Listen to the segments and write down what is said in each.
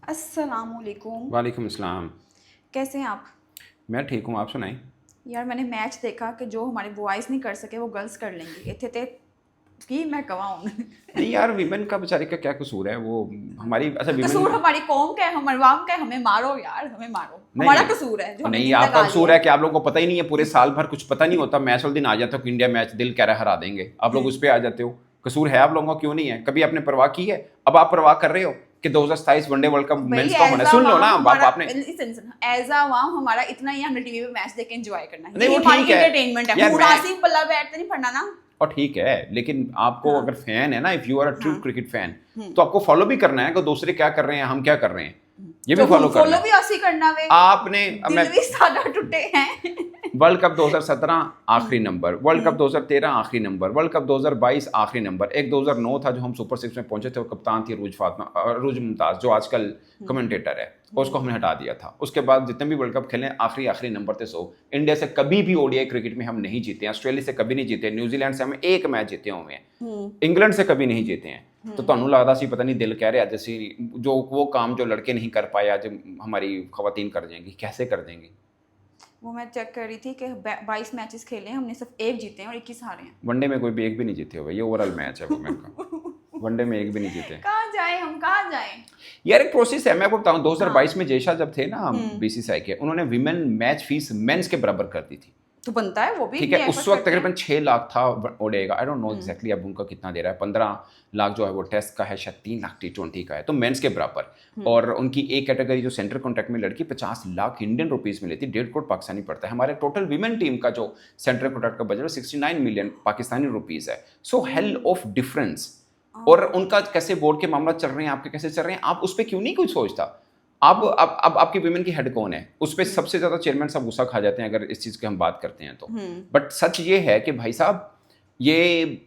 अस्सलामुअलैकुम। वालेकुम अस्सलाम। कैसे हैं आप? मैं ठीक हूँ, आप सुनाएं। यार मैंने मैच देखा कि जो हमारे बॉयज़ नहीं कर सके वो गर्ल्स कर लेंगी। इतने ते की मैं गवाह हूँ। नहीं यार, वीमेन का बेचारे का क्या कसूर है? वो हमारी अच्छा कसूर वीमेन। हमारी कौम का है, हमारे वाम का है, हमें मारो यार, हमें मारो। हमारा नहीं कसूर है जो हमें नहीं, दिल आपका लगा कसूर लिया है है। कि आप लोगों को पता ही नहीं है, पूरे साल भर कुछ पता नहीं होता, मैच वाले दिन आ जाता हो कि इंडिया मैच दिल कह रहा है हरा देंगे, आप लोग उस पर आ जाते हो। कसूर है आप लोगों का, क्यों नहीं है? कभी आपने परवाह की है? अब आप परवाह कर रहे हो कि 2027 वनडे वर्ल्ड कप भाई मेंस का होना एज है? अ सुन लो ना, वाम आप हमारा आपने। एज अ वाम हमारा इतना ही, हमने टीवी पे मैच देख के एंजॉय करना है, नहीं यही वो हमारी ठीक है इंटरटेनमेंट है। यार, मैं मुनासिब पल्ला बैठ तो नहीं पड़ना ना। और ठीक है, लेकिन आपको हाँ अगर फैन है ना, if you are a true हाँ। क्रिकेट फैन, तो आपको फॉलो भी करना है कि दूसरे क्या कर रहे हैं, हम क्या कर रहे हैं, ये भी तो फॉलो हम करना फॉलो है भी ऐसे ही करना वे। आपने। अब मैं दिल भी सादा टूटे हैं। वर्ल्ड कप 2017 आखिरी नंबर, वर्ल्ड कप 2013 आखिरी नंबर, वर्ल्ड कप 2022 आखिरी नंबर, एक 2009 था जो हम सुपर सिक्स में पहुंचे थे, वो कप्तान थी रूज मुमताज जो आजकल कमेंटेटर है, उसको हमने हटा दिया था। उसके बाद जितने भी वर्ल्ड कप खेले आखिरी आखिरी नंबर थे 100। इंडिया से कभी भी ओडीआई क्रिकेट में हम नहीं जीते, ऑस्ट्रेलिया से कभी नहीं जीते, न्यूजीलैंड से हम एक मैच जीते हुए हैं, इंग्लैंड से कभी नहीं जीते हैं। तो ਤੁਹਾਨੂੰ ਲੱਗਦਾ ਸੀ पता नहीं दिल कह रहे आज ਅਸੀਂ जो वो काम जो लड़के नहीं कर पाए आज हमारी खवातीन कर जाएंगी, कैसे कर देंगी? वो मैं चेक कर रही थी कि 22 मैचेस खेले हैं, हमने सिर्फ एक जीते हैं और 21 हारे हैं। वनडे में कोई भी एक भी नहीं जीते हुए, ये ओवरऑल मैच है वुमेन का। वनडे में एक भी नहीं जीते। कहाँ जाए हम, कहाँ जाए? यार एक प्रोसेस है, मैं आपको बताऊं, हाँ 2022 में जयशाह जब थे ना बीसीसीआई के, उन्होंने विमेन मैच फीस मेंस के बराबर कर दी थी। तो बनता है, वो भी ठीक इतने है, उस एफर्ट्स वक्त करते तकरीबन हैं। 6 लाख था ओडेगा, आई डोंट नो एग्जैक्टली अब उनका कितना दे रहा है, 15 लाख जो है वो टेस्ट का है, शायद 3 लाख T20 का है, तो मेंस के बराबर। और उनकी एक कैटेगरी जो सेंट्रल कॉन्ट्रैक्ट में लड़की 50 लाख इंडियन रुपीस में लेती, 1.5 करोड़ पाकिस्तानी पड़ता है। हमारे टोटल विमेन टीम का जो सेंट्रल कॉन्ट्रैक्ट का बजट 69 मिलियन पाकिस्तानी रुपीस है। सो हेल ऑफ डिफरेंस। और उनका कैसे बोर्ड के मामला चल रहे हैं, आपके कैसे चल रहे हैं, आप उस पर क्यों नहीं कुछ सोचता? अब आपकी विमेन की हेड कौन है, उस पर सबसे ज्यादा चेयरमैन सब गुस्सा खा जाते हैं अगर इस चीज की हम बात करते हैं तो। बट सच ये है कि भाई साहब, ये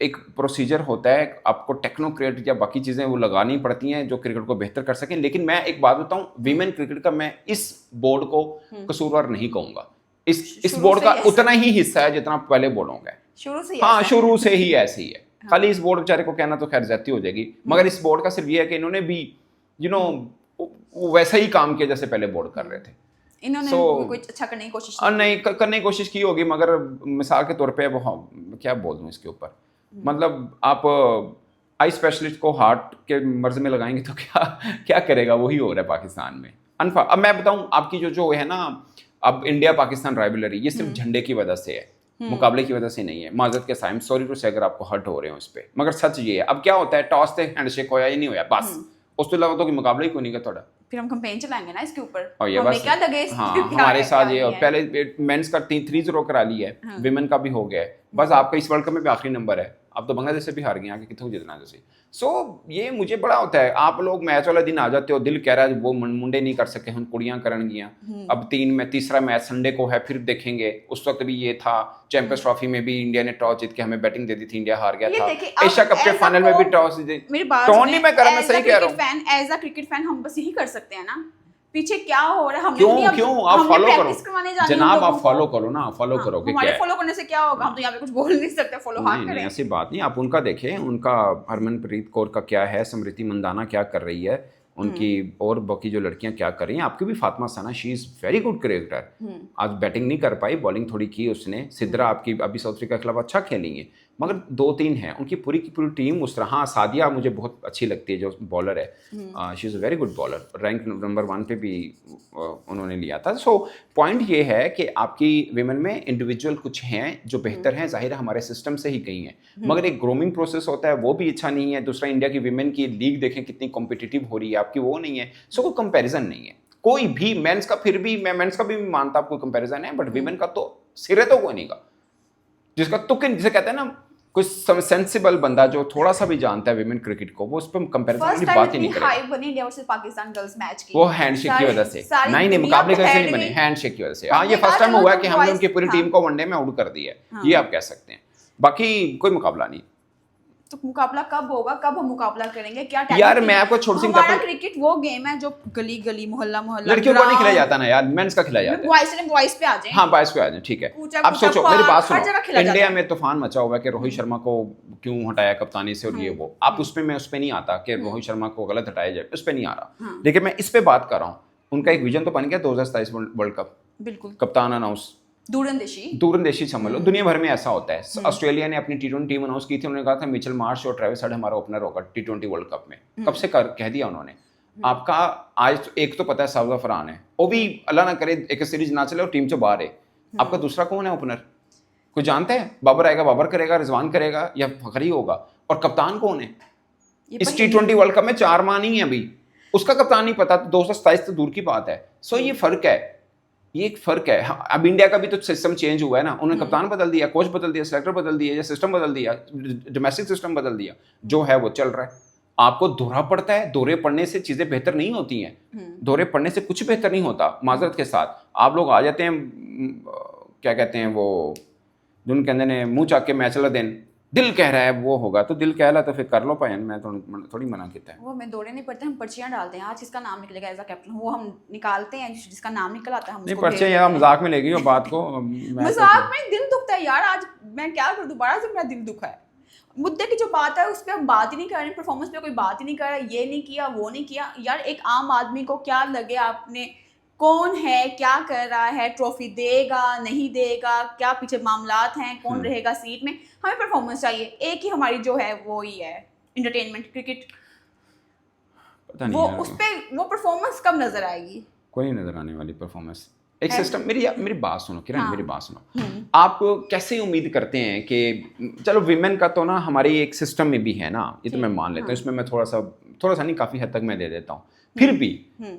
एक प्रोसीजर होता है, आपको टेक्नोक्रेट या बाकी चीजें वो लगानी पड़ती हैं जो क्रिकेट को बेहतर कर सकें। लेकिन मैं एक बात बताऊं, विमेन क्रिकेट का मैं इस बोर्ड को कसूरवार नहीं कहूंगा। इस शुरू बोर्ड से का ही ऐसा उतना ही हिस्सा है जितना पहले बोर्डों का है। शुरू से ही हाँ, ऐसा शुरू है। से ही ऐसी है। खाली इस बोर्ड बेचारे को कहना तो खैर ज्यादती हो जाएगी, मगर इस बोर्ड का सिर्फ ये है कि इन्होंने भी यू नो वैसा ही काम किया जैसे पहले बोर्ड कर रहे थे। इन्होंने सो कोई अच्छा करने की कोशिश नहीं करने की कोशिश की होगी, मगर मिसाल के तौर पे वो, हाँ, क्या बोल दूं इसके ऊपर, मतलब आप आई स्पेशलिस्ट को हार्ट के मर्ज में लगाएंगे तो क्या क्या करेगा? वही हो रहा है पाकिस्तान में। अब मैं बताऊं, आपकी जो जो है ना, अब इंडिया पाकिस्तान राइवलरी, ये सिर्फ झंडे की वजह से है, मुकाबले की वजह से नहीं है। माजरत के साइम सॉरी टू से अगर आपको हर्ट हो रहे हो इस पे, मगर सच ये है। अब क्या होता है, टॉस से हैंडशेक होया ही नहीं होया, बस उस तो अलावा तो मुकाबला ही कोई नहीं का थोड़ा। फिर हम कैंपेन चलाएंगे ना इसके ऊपर, और ये हमें बस क्या लगे हाँ, क्या हमारे है, साथ क्या ये नहीं है। पहले मेंस का 3-0 करा लिया है, विमेन का भी हो गया है, बस आपका इस वर्ल्ड कप में भी आखिरी नंबर है। अब तो बांग्लादेश से भी हार गए, आगे कितों जितना जैसे। सो ये मुझे बड़ा होता है, आप लोग मैच वाला दिन आ जाते हो, दिल कह रहा है वो मुंडे नहीं कर सके, हम कुड़ियां करन गियां। अब तीसरा मैच संडे को है, फिर देखेंगे। उस वक्त भी ये था, चैंपियंस ट्रॉफी में भी इंडिया ने टॉस जीत के हमें बैटिंग दे दी थी, इंडिया हार गया ये था। देखिए, अब एशिया कप के as a फाइनल में भी को- टॉस मेरी बात टॉन सुने, नहीं मैं कर रहा, मैं सही कह रहा हूँ। एज अ क्रिकेट फैन हम बस यही कर सकते हैं ना। पीछे क्या हो रहा है, हमने क्यों नहीं, क्यों आप हमने फॉलो करो प्रैक्टिस करवाने जानी है जनाब, लोगों आप फॉलो को। करो ना, फॉलो हाँ, करोगे क्या हमारे है? फॉलो करने से क्या होगा? हम तो यहाँ पे कुछ बोल नहीं सकते, फॉलो हाँ नहीं नहीं, करें। ऐसी बात नहीं, आप उनका देखें, उनका हरमनप्रीत कौर का क्या है, स्मृति मंदाना क्या कर रही है उनकी, और बाकी जो लड़कियां क्या कर रही हैं। आपकी भी Fatima Sana, she is very good cricketer. आज बैटिंग नहीं कर पाई, बॉलिंग थोड़ी की उसने। सिद्रा आपकी अभी साउथ अफ्रीका के खिलाफ अच्छा खेली है, मगर 2-3 हैं उनकी पूरी की पूरी टीम उस तरह। हाँ, सादिया मुझे बहुत अच्छी लगती है जो बॉलर है, she is a very good bowler, rank number 1 पे भी उन्होंने लिया था। सो पॉइंट ये है कि आपकी विमेन में इंडिविजुअल कुछ हैं जो बेहतर हैं, जाहिर है हमारे सिस्टम से ही कहीं है, मगर एक ग्रोमिंग प्रोसेस होता है, वो भी अच्छा नहीं है। दूसरा, इंडिया की विमेन की लीग देखें कितनी कॉम्पिटिटिव हो रही है, आपकी वो नहीं है। सो कोई कंपैरिजन नहीं है कोई भी। मेंस का फिर भी मैं मेंस का भी मानता हूं कोई कंपैरिजन है, बट विमेन का तो सिरे तो कोई नहीं का, जिसका तुक जिसे कहते हैं ना, कुछ सेंसिबल बंदा जो थोड़ा सा भी जानता है विमेन क्रिकेट को, वो उस पर कंपैरिजन फर्स्ट की टाइम बात ही इतनी नहीं करेगा। हाइप बनी India versus Pakistan girls match की, वो हैंडशेक की वजह से नहीं नहीं, मुकाबले कैसे नहीं बने, हैंडशेक की वजह से। हाँ, ये फर्स्ट टाइम हुआ है कि हमने उनकी पूरी टीम को वनडे में आउट कर दिया है, ये आप कह सकते हैं। बाकी कोई मुकाबला नहीं। तो मुकाबला कब होगा, कब हम मुकाबला करेंगे, क्या टाइम? यार मैं आपको छोटी सी हमारा क्रिकेट वो गेम है जो गली गली मोहल्ला मोहल्ला लड़कियों को नहीं खिलाया जाता ना यार, मेंस का खिलाया जाता है। बॉयज पे आ जाए। हाँ बॉयज पे आ जाए, ठीक है। अब सोचो मेरी बात सुनो, इंडिया में तूफान मचा हुआ है कि रोहित शर्मा को क्यों हटाया कप्तानी से और ये वो, आप उस पे नहीं आता कि रोहित शर्मा को गलत हटाया जाए, उस पे नहीं आ रहा, लेकिन मैं इस पे बात कर रहा हूँ। उनका एक विजन तो बन गया 2027 वर्ल्ड कप, बिल्कुल कप्तान अनाउंस, दूरंदेशी समझ लो, दुनिया भर में ऐसा होता है। ऑस्ट्रेलिया ने अपनी T20 टीम अनाउंस की थी, उन्होंने कहा था मिचेल मार्श और ट्रेविस हेड हमारा ओपनर होगा T20 वर्ल्ड कप में, कब से कह दिया उन्होंने। आपका आज तो एक तो पता है साउथ अफरान है, वो भी अल्लाह ना करे एक सीरीज ना चले और टीम से बाहर है। आपका दूसरा कौन है ओपनर, कोई जानते हैं? बाबर आएगा, बाबर करेगा, रिजवान करेगा या फखरी होगा? और कप्तान कौन है इस T20 वर्ल्ड कप में? 4 माह नहीं है अभी, उसका कप्तान नहीं पता, तो 2027 तो दूर की बात है। सो ये फर्क है, ये एक फर्क है। अब इंडिया का भी तो सिस्टम चेंज हुआ है ना, उन्होंने कप्तान बदल दिया, कोच बदल दिया, सेलेक्टर बदल दिया, या सिस्टम बदल दिया, डोमेस्टिक सिस्टम बदल दिया, जो है वो चल रहा है। आपको दोहरा पड़ता है, दोहरे पड़ने से चीजें बेहतर नहीं होती हैं, दोहरे पड़ने से कुछ बेहतर नहीं होता। माजरत के साथ आप लोग आ जाते हैं, क्या कहते हैं वो, जिन कहते हैं मुंह चाक के मैच ला दिन, दिल कह रहा है वो होगा, तो दिल कह रहा तो फिर कर लो पायन, मैं थोड़ी मना किया है। वो मैं दौड़े नहीं पड़ते, हम पर्चियां डालते हैं, आज किसका नाम निकलेगा एज अ कैप्टन, वो हम निकालते हैं, जिसका नाम निकल आता है हम नहीं पर्चियां यार मजाक में ले गई हो बात को, मजाक में दिल दुखता है यार। आज मैं क्या करूं, दोबारा से मेरा दिल दुखा है। मुद्दे की जो बात है उस पर हम बात ही नहीं कर रहे, परफॉर्मेंस पे कोई बात ही नहीं कर रहा, ये नहीं किया वो नहीं किया। यार एक आम आदमी को क्या लगे आपने कौन है, क्या कर रहा है, ट्रॉफी देगा नहीं देगा, क्या पीछे मामलात हैं, कौन रहेगा सीट में, हमें परफॉर्मेंस चाहिए। एक ही हमारी जो है वो ही है एंटरटेनमेंट, क्रिकेट। पता नहीं वो उस पे वो परफॉर्मेंस कब नजर आएगी? कोई नजर आने वाली परफॉर्मेंस। एक सिस्टम, मेरी बात सुनो किरण, हाँ। मेरी बात सुनो। आप कैसे उम्मीद करते हैं कि चलो विमेन का तो ना हमारी एक सिस्टम में भी है ना, ये तो मैं मान लेता हूँ, इसमें मैं थोड़ा सा नहीं काफी हद तक मैं दे देता हूँ, फिर भी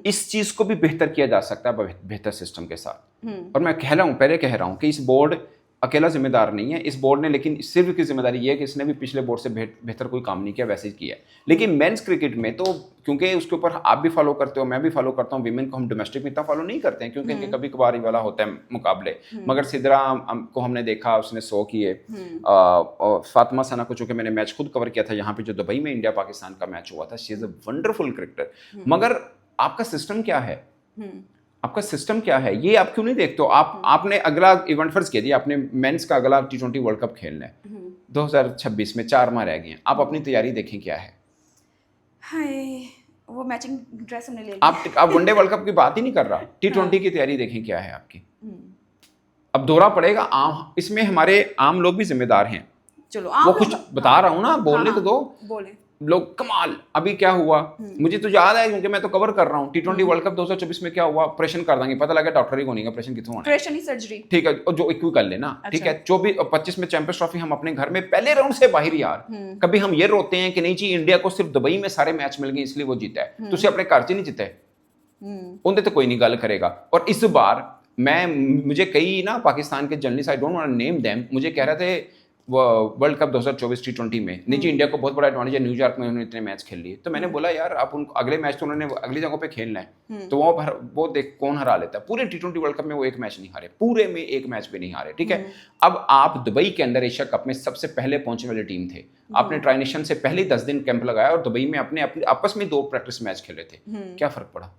इस चीज को भी बेहतर किया जा सकता है बेहतर सिस्टम के साथ। और मैं पहले कह रहा हूँ कि इस बोर्ड अकेला जिम्मेदार नहीं है, इस बोर्ड ने लेकिन सिर्फ की जिम्मेदारी ये है कि इसने भी पिछले बोर्ड से बेहतर कोई काम नहीं किया, वैसे ही किया। लेकिन मेंस क्रिकेट में तो क्योंकि उसके ऊपर आप भी फॉलो करते हो, मैं भी फॉलो करता हूँ, विमेन को हम डोमेस्टिक में इतना फॉलो नहीं करते हैं क्योंकि इनके कभी कभार ही वाला होता है मुकाबले। मगर सिद्रा को हमने देखा, उसने 100 किए। फातिमा सना को चूंकि मैंने मैच खुद कवर किया था यहाँ पे जो दुबई में इंडिया पाकिस्तान का मैच हुआ था, she is a wonderful cricketer. मगर आपका सिस्टम क्या है, आपका सिस्टम क्या है, ये आप क्यों नहीं देखते हो? आपने अगला इवेंट फर्ज किया दिया, आपने मेंस का अगला T20 वर्ल्ड कप खेलना है 2026 में, 4 माह रह गए हैं, आप अपनी तैयारी देखें क्या है। हाय, वो मैचिंग ड्रेस हमने ले ली। आप वनडे वर्ल्ड कप की बात ही नहीं कर रहा, T20 की तैयारी देखें क्या है आपकी। अब दौरा पड़ेगा आम, इसमें हमारे आम लोग भी जिम्मेदार हैं। चलो वो कुछ बता रहा हूँ ना, बोलने तो दो। बोले लोग कमाल। अभी क्या हुआ मुझे तो याद है क्योंकि मैं तो कवर कर रहा हूँ, T20 वर्ल्ड कप 2024 में क्या हुआ, ऑपरेशन कर देंगे, पता लगा डॉक्टर ही को नहीं, ऑपरेशन कितने होना है, ऑपरेशन ही सर्जरी, ठीक है, जो एक कर लेना। ठीक है, 24-25 में चैंपियंस ट्रॉफी हम अपने घर में पहले राउंड से बाहर यार। कभी हम ये रोते हैं कि नहीं जी इंडिया को सिर्फ दुबई में सारे मैच मिल गए इसलिए वो जीता है, तुझे अपने घर से नहीं जीते, उनसे तो कोई नहीं गल करेगा। और इस बार मुझे कई ना पाकिस्तान के journalist, I don't want to name them, मुझे कह रहे थे वो वर्ल्ड कप 2024 T20 में नहीं जी इंडिया को बहुत बड़ा एडवांटेज है, न्यूयॉर्क में उन्होंने इतने मैच खेल लिए। तो मैंने बोला यार आप उनको अगले मैच तो उन्होंने अगली जगहों पे खेलना है, तो वो देख कौन हरा लेता है। पूरे T20 वर्ल्ड कप में वो एक मैच नहीं हारे, पूरे में एक मैच भी नहीं हारे। ठीक है, अब आप दुबई के अंदर एशिया कप में सबसे पहले पहुंचने वाली टीम थे, आपने ट्राइनेशन से पहले 10 दिन कैंप लगाया और दुबई में अपने आपस में 2 प्रैक्टिस मैच खेले थे, क्या फर्क पड़ा?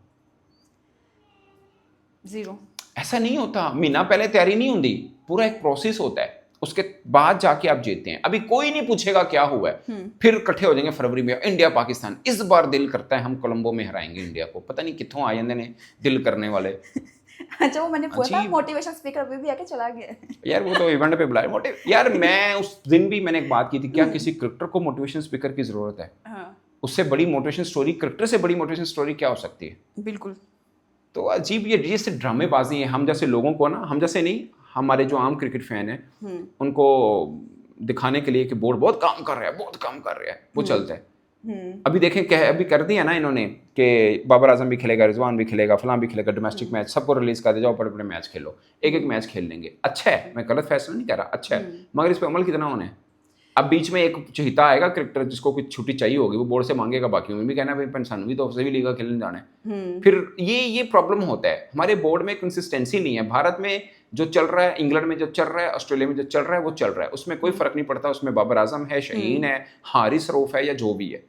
0। ऐसा नहीं होता, महीना पहले तैयारी नहीं होती, पूरा एक प्रोसेस होता है, उसके बाद जाके आप जीतते हैं। अभी कोई नहीं पूछेगा क्या हुआ है, फिर इकट्ठे हो जाएंगे फरवरी में इंडिया पाकिस्तान। इस बार दिल करता है हम कोलंबो में हराएंगे इंडिया को, पता नहीं कितों आ जाते हैं दिल करने वाले। अच्छा, वो मैंने पूछा मोटिवेशन स्पीकर अभी भी आके चला गया यार, वो तो इवेंट पे बुलाया यार। मैं उस दिन भी मैंने एक बात की थी, क्या किसी क्रिकेटर को मोटिवेशन स्पीकर की जरूरत है? उससे बड़ी मोटिवेशन स्टोरी, क्रिकेटर से बड़ी मोटिवेशन स्टोरी क्या हो सकती है? बिल्कुल। तो अजीब ये जैसे ड्रामेबाजी है, हम जैसे लोगों को ना, हम जैसे नहीं, हमारे जो आम क्रिकेट फैन है उनको दिखाने के लिए कि बोर्ड बहुत काम कर रहा है, बहुत काम कर रहा है, वो चलता है। अभी देखें अभी कर दिया ना इन्होंने कि बाबर आजम भी खेलेगा, रिजवान भी खेलेगा, फलां भी खेलेगा, डोमेस्टिक मैच सबको रिलीज कर दे, जाओ बड़े बड़े मैच खेलो, एक मैच खेल लेंगे। अच्छा है, मैं गलत फैसला नहीं कर रहा, अच्छा है, मगर इस पर अमल कितना होना है? अब बीच में एक चहिता आएगा क्रिकेटर जिसको कुछ छुट्टी चाहिए होगी, वो बोर्ड से मांगेगा, बाकी में भी कहना भाई पंसानू भी तो सभी लीगा खेलने जाना है। फिर ये प्रॉब्लम होता है, हमारे बोर्ड में कंसिस्टेंसी नहीं है। भारत में जो चल रहा है, इंग्लैंड में जो चल रहा है, ऑस्ट्रेलिया में जो चल रहा है वो चल रहा है, उसमें कोई फर्क नहीं पड़ता। उसमें बाबर आजम है, शहीन है, हारिस रऊफ है या जो भी है,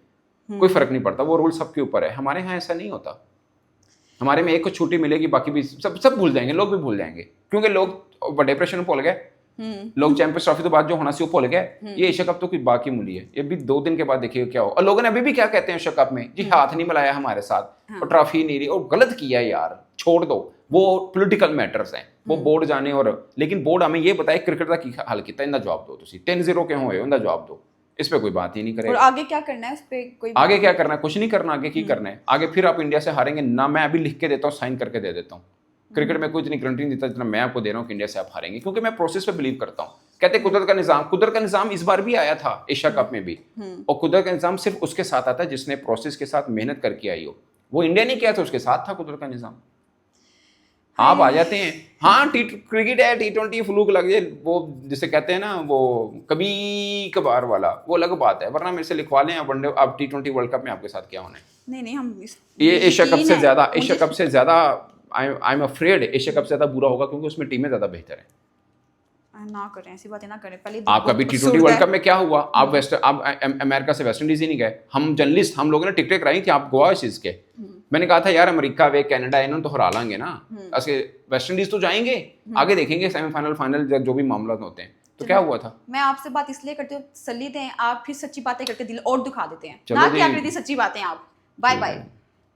कोई फर्क नहीं पड़ता, वो रूल सबके ऊपर है। हमारे यहाँ ऐसा नहीं होता। हमारे में एक को छुट्टी मिलेगी, बाकी भी सब भूल जाएंगे, लोग भी भूल जाएंगे, क्योंकि लोग डिप्रेशन में भूल गए। लोग चैंपियंस ट्रॉफी तो बाद जो होना सी वो भूल गए। ये एशिया कप तो कुछ बाकी मूली है, ये भी 2 दिन के बाद देखिए क्या हो। और लोगों ने अभी भी क्या कहते हैं एशिया कप में, जी हाथ नहीं मिलाया हमारे साथ और ट्रॉफी नहीं रही और गलत किया यार, छोड़ दो, वो पॉलिटिकल मैटर्स हैं, वो बोर्ड जाने। और लेकिन बोर्ड हमें ये बताए क्रिकेट का की हल किया, इनका जवाब दो, तुम 10-0 क्यों होए, इनका जवाब दो। इस पे कोई बात ही नहीं करेगा। और आगे क्या करना है, इस पे कोई आगे क्या करना है, कुछ नहीं करना, आगे की करना है। आगे फिर आप इंडिया से हारेंगे ना, मैं अभी लिख के देता हूँ, साइन करके दे देता हूँ। क्रिकेट में कोई इतनी गारंटी नहीं देता जितना मैं आपको दे रहा हूँ कि इंडिया से आप हारेंगे, क्योंकि मैं प्रोसेस पे बिलीव करता हूँ। कहते कुदरत का निजाम इस बार भी आया था एशिया कप में भी, और कुदरत का निजाम सिर्फ उसके साथ आता है जिसने प्रोसेस के साथ मेहनत करके आई हो। वो इंडिया ने किया था, उसके साथ था कुदरत का निजाम। आप आ जाते हैं, हाँ क्रिकेट है, T20 फ्लूक लग जाए, वो जिसे कहते हैं ना, वो कभी कभार वाला, वो अलग बात है। वरना मेरे से लिखवा लें वनडे, अब T20 वर्ल्ड कप में आपके साथ क्या होना है। नहीं हम ये एशिया कप से ज्यादा I am afraid Asia cup से ज्यादा बुरा होगा, क्योंकि उसमें टीमें ज्यादा बेहतर है। ना करें ऐसी बातें, ना करें। पहले आप कभी T20 वर्ल्ड कप में क्या हुआ, आप अमेरिका से वेस्ट इंडीज ही नहीं गए। हम जर्नलिस्ट, हम लोगों ने टिकटें कराई थी, आप गोवा इस चीज के। मैंने कहा था यार अमेरिका वे कनाडा इन्होंने तो हरा लांगे ना, ऐसे वेस्ट इंडीज तो जाएंगे, आगे देखेंगे सेमीफाइनल फाइनल जो भी मामला होते हैं। तो क्या हुआ था, मैं आपसे बात इसलिए करती हूँ, तसल्ली दें, आप फिर सच्ची बातें करके दिल और दुखा देते हैं, ना कि आप सच्ची बातें। आप बाय बाय।